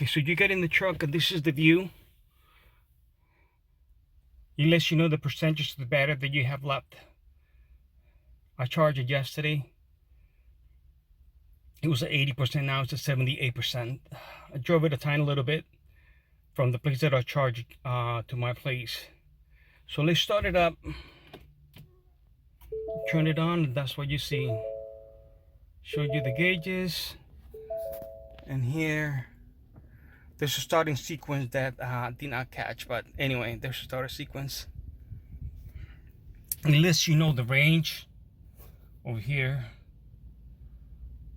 Okay, so you get in the truck and this is the view. It lets you know the percentage of the battery that you have left. I charged it yesterday. It was at 80%, now it's at 78%. I drove it a tiny little bit from the place that I charged to my place. So let's start it up, turn it on, and that's what you see. Showed you the gauges, and here there's a starting sequence that did not catch, but anyway, there's a starter sequence. It lets you know the range over here.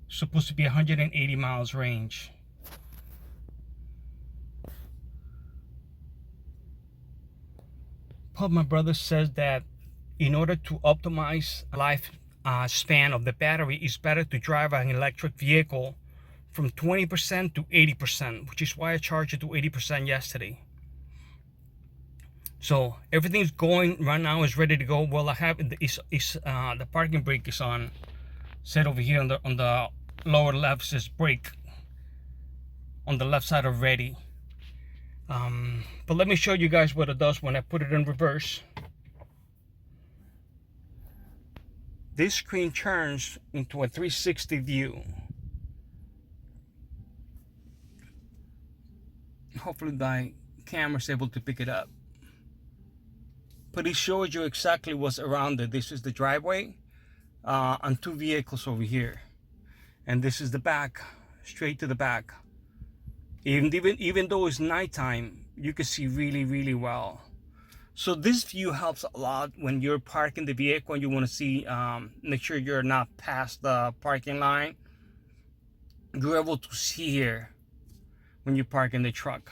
Supposed to be 180 miles range. But my brother says that in order to optimize life span of the battery, it's better to drive an electric vehicle from 20% to 80%, which is why I charged it to 80% yesterday. So everything's going right now, is ready to go. Well, I have the parking brake is on, set over here on the lower left says brake on the left side already. But let me show you guys what it does when I put it in reverse. This screen turns into a 360 view. Hopefully my camera's able to pick it up. But it shows you exactly what's around it. This is the driveway and two vehicles over here. And this is the back, straight to the back. Even though it's nighttime, you can see really, really well. So this view helps a lot when you're parking the vehicle and you want to see, make sure you're not past the parking line. You're able to see here when you park in the truck.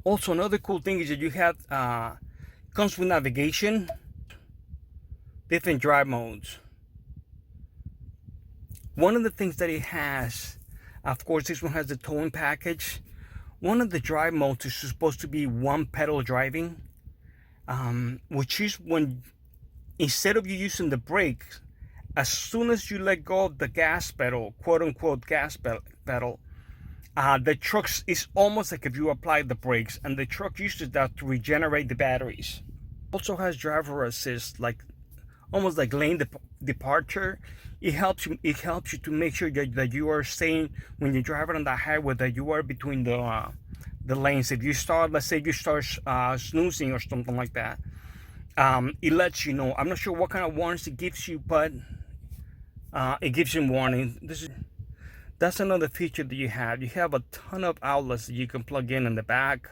Also, another cool thing is that you have, comes with navigation, different drive modes. One of the things that it has, of course, this one has the towing package. One of the drive modes is supposed to be one pedal driving, which is when, instead of you using the brake, as soon as you let go of the gas pedal, quote unquote gas pedal, the truck is almost like if you apply the brakes, and the truck uses that to regenerate the batteries. Also has driver assist, like almost like lane departure. It helps you to make sure that you are staying, when you're driving on the highway, that you are between the lanes. If you start, let's say you start snoozing or something like that, it lets you know. I'm not sure what kind of warnings it gives you, but it gives you warning. That's another feature that you have. You have a ton of outlets that you can plug in the back,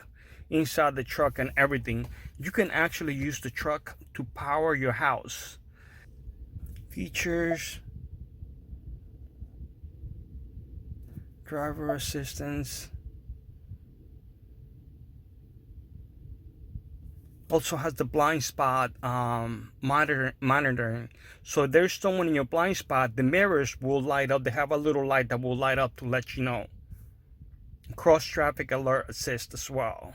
inside the truck, and everything. You can actually use the truck to power your house. Features, driver assistance. Also has the blind spot monitoring. So if there's someone in your blind spot, the mirrors will light up. They have a little light that will light up to let you know. Cross traffic alert assist as well.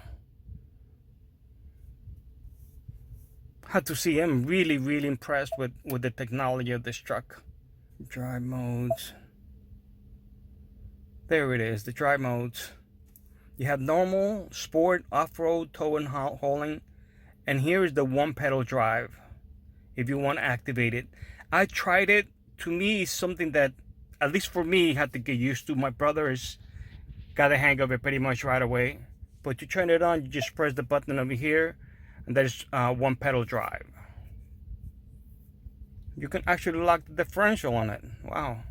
Had to see, I'm really, really impressed with the technology of this truck. Drive modes. There it is, the drive modes. You have normal, sport, off-road, tow and hauling. And here is the one pedal drive, if you want to activate it. I tried it. To me, it's something that, at least for me, had to get used to. My brother has got the hang of it pretty much right away. But to turn it on, you just press the button over here, and there's one pedal drive. You can actually lock the differential on it. Wow.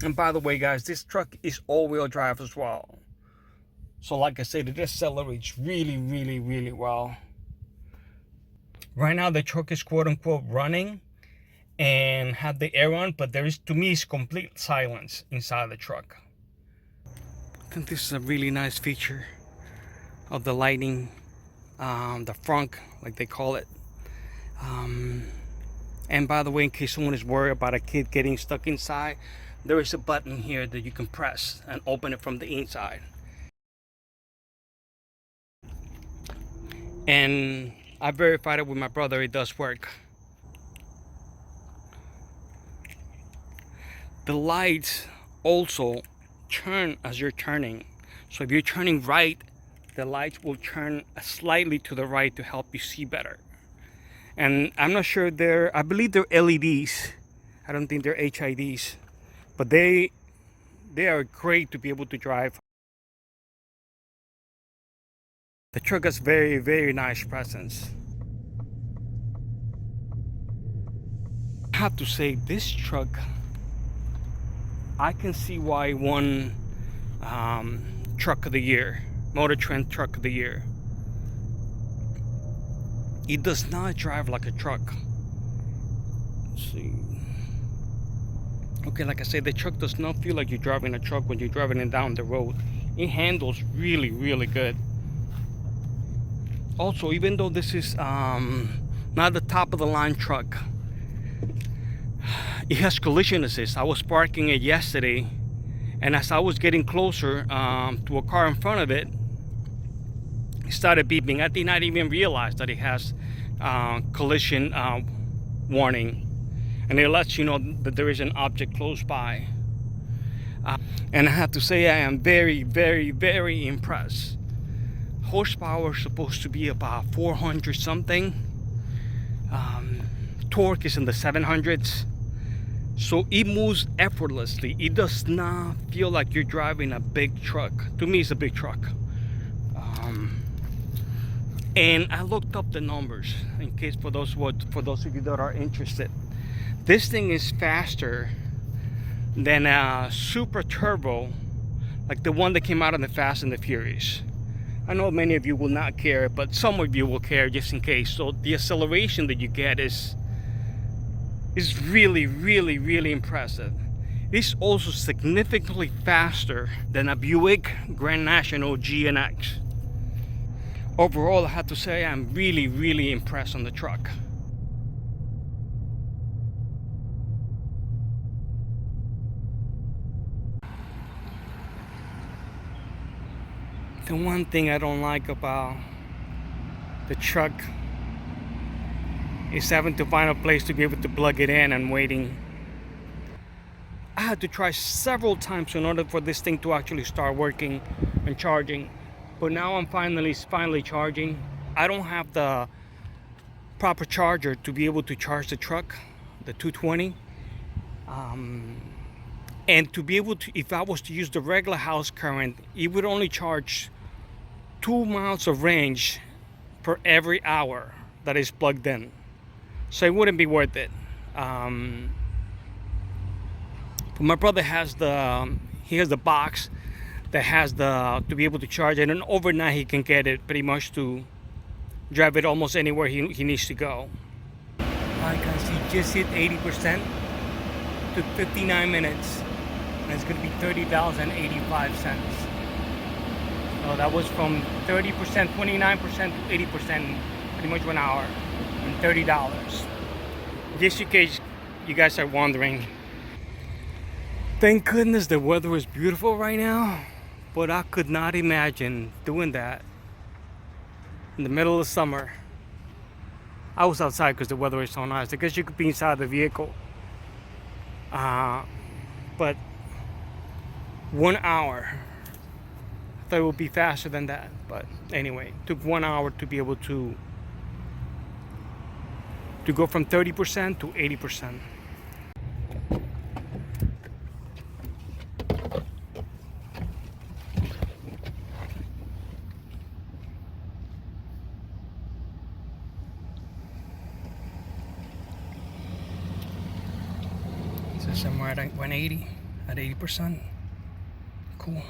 And by the way, guys, this truck is all-wheel drive as well. So like I said, it accelerates really, really, really well. Right now, the truck is quote-unquote running and have the air on, but there is, to me, it's complete silence inside the truck. I think this is a really nice feature of the lighting, the frunk, like they call it. And by the way, in case someone is worried about a kid getting stuck inside, there is a button here that you can press and open it from the inside. And I verified it with my brother, it does work. The lights also turn as you're turning. So if you're turning right, the lights will turn slightly to the right to help you see better. And I'm not sure I believe they're LEDs. I don't think they're HIDs, but they are great to be able to drive. The truck has very, very nice presence. I have to say, this truck, I can see why it won Truck of the Year, Motor Trend Truck of the Year. It does not drive like a truck. Let's see. Okay, like I said, the truck does not feel like you're driving a truck when you're driving it down the road. It handles really, really good. Also, even though this is not the top of the line truck, it has collision assist. I was parking it yesterday, and as I was getting closer to a car in front of it, it started beeping. I did not even realize that it has collision warning, and it lets you know that there is an object close by. And I have to say, I am very, very, very impressed. Horsepower is supposed to be about 400 something. Torque is in the 700s. So it moves effortlessly. It does not feel like you're driving a big truck. To me, it's a big truck. And I looked up the numbers in case for those of you that are interested. This thing is faster than a Super Turbo, like the one that came out in the Fast and the Furious. I know many of you will not care, but some of you will care just in case. So the acceleration that you get is really, really, really impressive. It's also significantly faster than a Buick Grand National GNX. Overall, I have to say I'm really, really impressed on the truck. The one thing I don't like about the truck is having to find a place to be able to plug it in and waiting. I had to try several times in order for this thing to actually start working and charging. But now I'm finally charging. I don't have the proper charger to be able to charge the truck, the 220. And to be able to, if I was to use the regular house current, it would only charge 2 miles of range per every hour that is plugged in. So it wouldn't be worth it. But my brother has the box that has to be able to charge it, and overnight he can get it pretty much to drive it almost anywhere he needs to go. Alright guys, he just hit 80%. Took 59 minutes, and it's going to be $30.85. So that was from 30%, 29% to 80%, pretty much 1 hour, and $30. Just in case you guys are wondering. Thank goodness the weather is beautiful right now, but I could not imagine doing that in the middle of summer. I was outside because the weather is so nice. I guess you could be inside the vehicle. But 1 hour. I thought it would be faster than that. But anyway, it took 1 hour to be able to go from 30% to 80%. So somewhere at 180, at 80%. Cool.